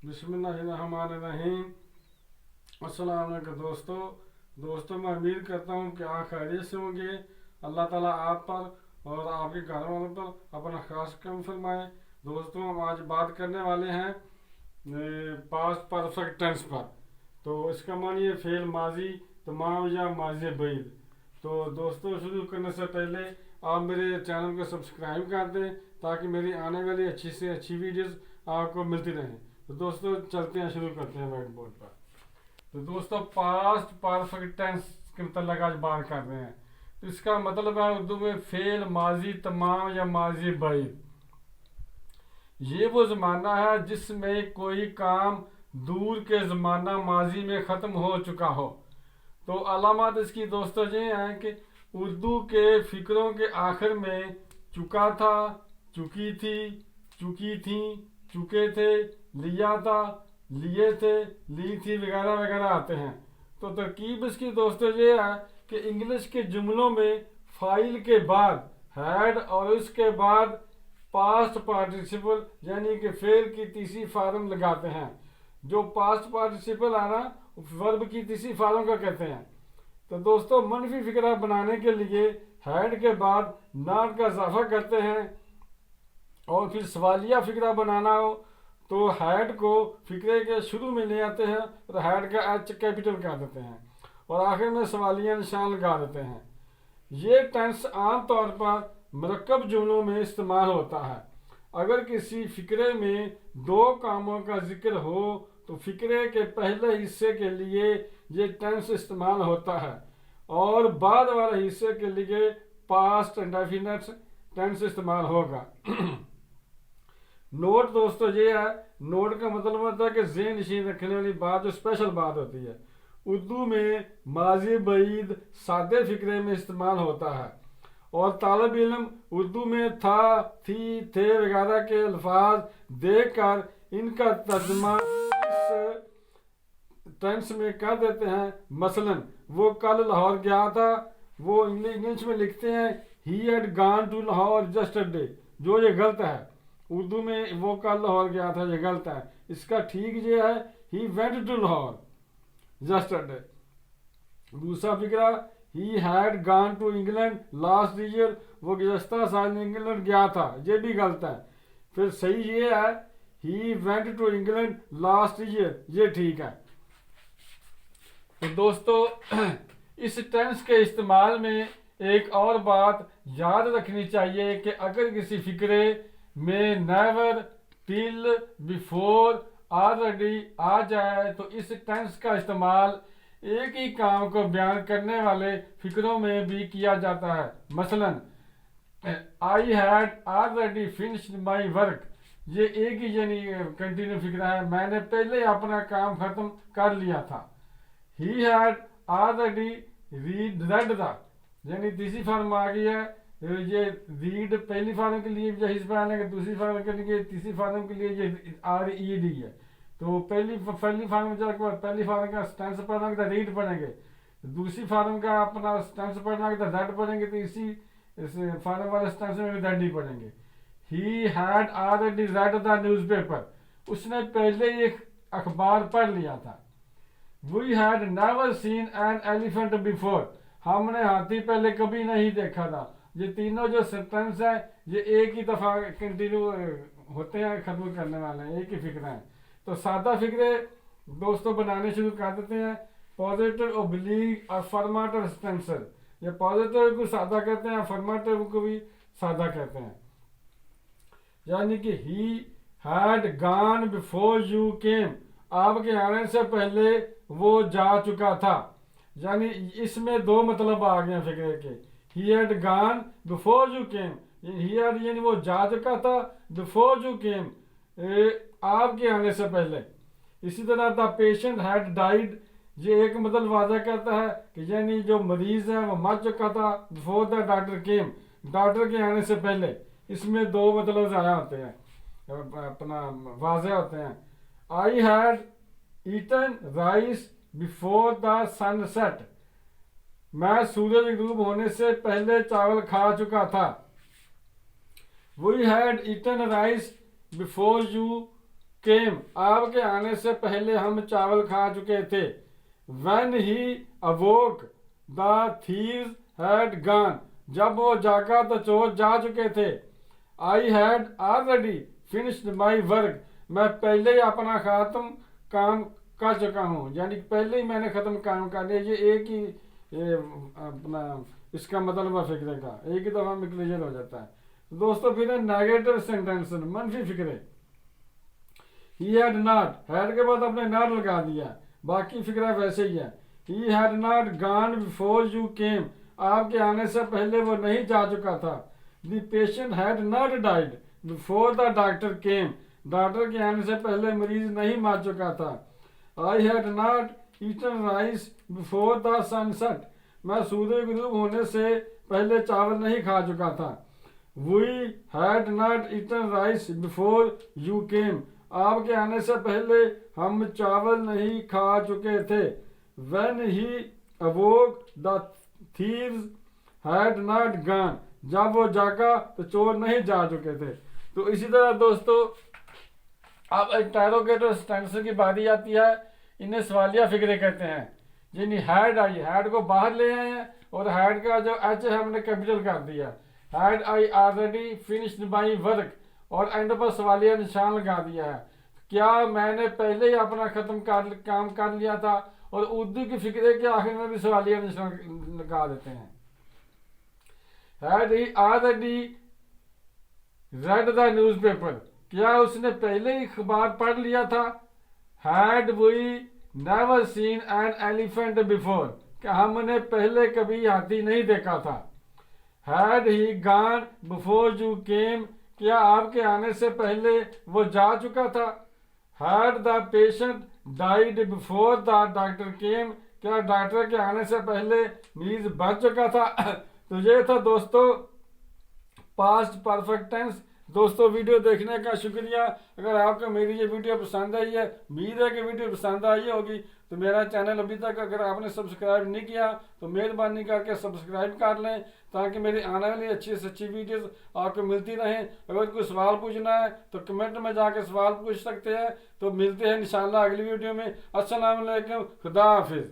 बिस्मिल्लाहिर्रहमानिर्रहीम। अस्सलाम वालेकुम दोस्तों, मैं उम्मीद करता हूँ कि आप खैरियत से होंगे। अल्लाह ताला आप पर और आपके घर वालों पर अपना खास करम फरमाए। दोस्तों, हम आज बात करने वाले हैं पास्ट परफेक्ट टेंस पर। तो इसका मानिए फेल माजी तमाम या माजी बैद। तो दोस्तों, शुरू करने से पहले आप मेरे चैनल को सब्सक्राइब कर दें ताकि मेरी आने वाली अच्छी से अच्छी वीडियोस आपको मिलती रहें। तो दोस्तों, चलते हैं, शुरू करते हैं व्हाइट बोर्ड पर। तो दोस्तों, पास्ट परफेक्ट टेंस के मतलब आज बात कर रहे हैं। तो इसका मतलब है उर्दू में फेल माजी तमाम या माजी बैद। ये वो ज़माना है जिसमें कोई काम दूर के ज़माना माजी में ख़त्म हो चुका हो। तो अलामत इसकी दोस्तों ये हैं कि उर्दू के फ़िक्रों के आखिर में चुका था, चुकी थी, चुकी थी, चुके थे, लिया था, लिए थे, ली थी वगैरह वगैरह आते हैं। तो तरकीब इसकी दोस्तों ये है कि इंग्लिश के जुमलों में फाइल के बाद हैड और उसके बाद पास्ट पार्टिसिपल यानी कि फेल की तीसरी फॉर्म लगाते हैं। जो पास्ट पार्टिसिपल है ना, वर्ब की तीसरी फॉर्म का कहते हैं। तो दोस्तों, मनफी फिक्रा बनाने के लिए हैड के बाद नॉट का इजाफा करते हैं। और फिर सवालिया फिक्रा बनाना हो तो हैड को फिक्रे के शुरू में ले आते हैं और हैड का एच कैपिटल कर देते हैं और आखिर में सवालिया निशान लगा देते हैं। ये टेंस आमतौर पर मरकब जुमलों में इस्तेमाल होता है। अगर किसी फिक्रे में दो कामों का जिक्र हो तो फिक्रे के पहले हिस्से के लिए ये टेंस इस्तेमाल होता है और बाद वाले हिस्से के लिए पास्ट इंडेफिनिट टेंस इस्तेमाल होगा। नोट दोस्तों ये है, नोट का मतलब होता है कि ज़हन नशीन रखने वाली बात, जो स्पेशल बात होती है। उर्दू में माजी बैद सादे फिक्रे में इस्तेमाल होता है और तालिब इल्म उर्दू में था, थी, थे वगैरह के अल्फाज देख कर इनका तर्जमा इस टेंस में कर देते हैं। मसलन वो कल लाहौर गया था, वो इंग्लिश में लिखते हैं he had gone to Lahore just a day, जो ये गलत है। उर्दू में वो कल लाहौर गया था, ये गलत है। इसका ठीक ये है he went to Lahore just a day. दूसरा फिक्रा he had gone to England last year, वो गुज़श्ता साल इंग्लैंड गया था, ये भी गलत है। फिर सही ये है he went to England last year, ये ठीक है। तो दोस्तों, इस टेंस के इस्तेमाल में एक और बात याद रखनी चाहिए कि अगर किसी फिक्रे में नेवर, टिल, बिफोर, ऑलरेडी आ जाए तो इस टेंस का इस्तेमाल एक ही काम को बयान करने वाले फिक्रों में भी किया जाता है। मसलन I had already finished my work, ये एक ही यानी कंटिन्यू फिक्रा है, मैंने पहले अपना काम खत्म कर लिया था। ही हैड ऑलरेडी रेड द, यानी तीसरी फॉर्म आ गई है। ये रीड पहली फॉर्म के लिए हिस्सा बयान, दूसरी फॉर्म के लिए, तीसरी फॉर्म के लिए ये RED है। तो पहली फॉर्म जाकर पहली फॉर्म का स्टेंस पढ़ना तो रीड पढ़ेंगे, दूसरी फॉर्म का अपना स्टेंस पढ़ना तो रेड पढ़ेंगे, तो इस फॉर्म वाले स्टेंस में भी रेड ही पढ़ेंगे। He had already read the newspaper, उसने पहले ही एक अखबार पढ़ लिया था। We had never seen an elephant before, हमने हाथी पहले कभी नहीं देखा था। ये तीनों जो सेंटेंस है ये एक ही दफा कंटिन्यू होते हैं, खत्म करने वाले हैं, एक ही फिक्र है। तो सादा फिक्रे दोस्तों बनाने शुरू कर देते हैं। पॉजिटिव, ऑब्लिक, अफर्मेटिव टेंसर, ये पॉजिटिव को सादा कहते हैं, अफर्मेटिव को भी सादा कहते हैं। यानी कि ही had gone before you came, आपके आने से पहले वो जा चुका था। यानी इसमें दो मतलब आ गए फिक्रे के। ही had gone before you came, he had यानी वो जा चुका था, बिफोर यू केम आपके आने से पहले। इसी तरह द पेशेंट हैड डाइड, ये एक मतलब वादा करता है कि यानी जो मरीज है वो मर चुका था, before the doctor came, doctor के आने से पहले। इसमें दो मतलब ज़्यादा होते हैं, अपना वाजे होते हैं। I had eaten rice before the sunset, मैं सूरज डूब होने से पहले चावल खा चुका था। We had eaten rice before you came, आपके आने से पहले हम चावल खा चुके थे। When he awoke, the thieves had gone, जब वो जागा तो चोर जा चुके थे। I had already finished my work, मैं पहले ही अपना खत्म काम कर चुका हूँ, यानी पहले ही मैंने खत्म काम कर लिया। ये एक ही अपना इसका मतलब है फिक्रे का, एक ही दफा में क्लियर हो जाता है। दोस्तों फिर नेगेटिव सेंटेंस, मनफी फिक्रे। He had not, had के बाद आपने not लगा दिया, बाकी फिक्रा वैसे ही है। He had not gone before you came, आपके आने से पहले वो नहीं जा चुका था। The patient had not died before the doctor came, doctor के आने से पहले मरीज नहीं मर चुका था। I had not eaten rice before the sunset, मैं सूर्य गुरूब होने से पहले चावल नहीं खा चुका था। We had not eaten rice before you came, आपके आने से पहले हम चावल नहीं खा चुके थे। When he awoke, the thieves had not gone, जब वो जागा तो चोर नहीं जा चुके थे। तो इसी तरह दोस्तों अब इंटरोगेटिव सेंटेंस की बारी आती है, इन्हें सवालिया फिक्रे कहते हैं। यानी हैड आई, हैड को बाहर ले आए हैं और हैड का जो एच है हमने कैपिटल कर दिया। Had I already finished my work, और एंड पर सवालिया निशान लगा दिया है। क्या मैंने पहले ही अपना काम कर लिया था, और उर्दू की फिक्रे के आखिर में भी सवालिया निशान लगा देते हैं। Had he already read the newspaper, क्या उसने पहले ही अखबार पढ़ लिया था। Had we never seen an elephant before, क्या हमने पहले कभी हाथी नहीं देखा था। Had he gone before you came, क्या आपके आने से पहले वो जा चुका था। Had the patient died before the doctor came, क्या डॉक्टर के आने से पहले मरीज बच चुका था। तो ये था दोस्तों पास्ट परफेक्ट टेंस। दोस्तों वीडियो देखने का शुक्रिया। अगर आपको मेरी ये वीडियो पसंद आई है, उम्मीद है कि वीडियो पसंद आई होगी, तो मेरा चैनल अभी तक अगर आपने सब्सक्राइब नहीं किया तो मेहरबानी करके सब्सक्राइब कर लें, ताकि मेरी आने वाली अच्छी से अच्छी वीडियोस आपको मिलती रहें। अगर कोई सवाल पूछना है तो कमेंट में जाके सवाल पूछ सकते हैं। तो मिलते हैं इंशाल्लाह अगली वीडियो में। अस्सलाम वालेकुम, खुदा हाफिज़।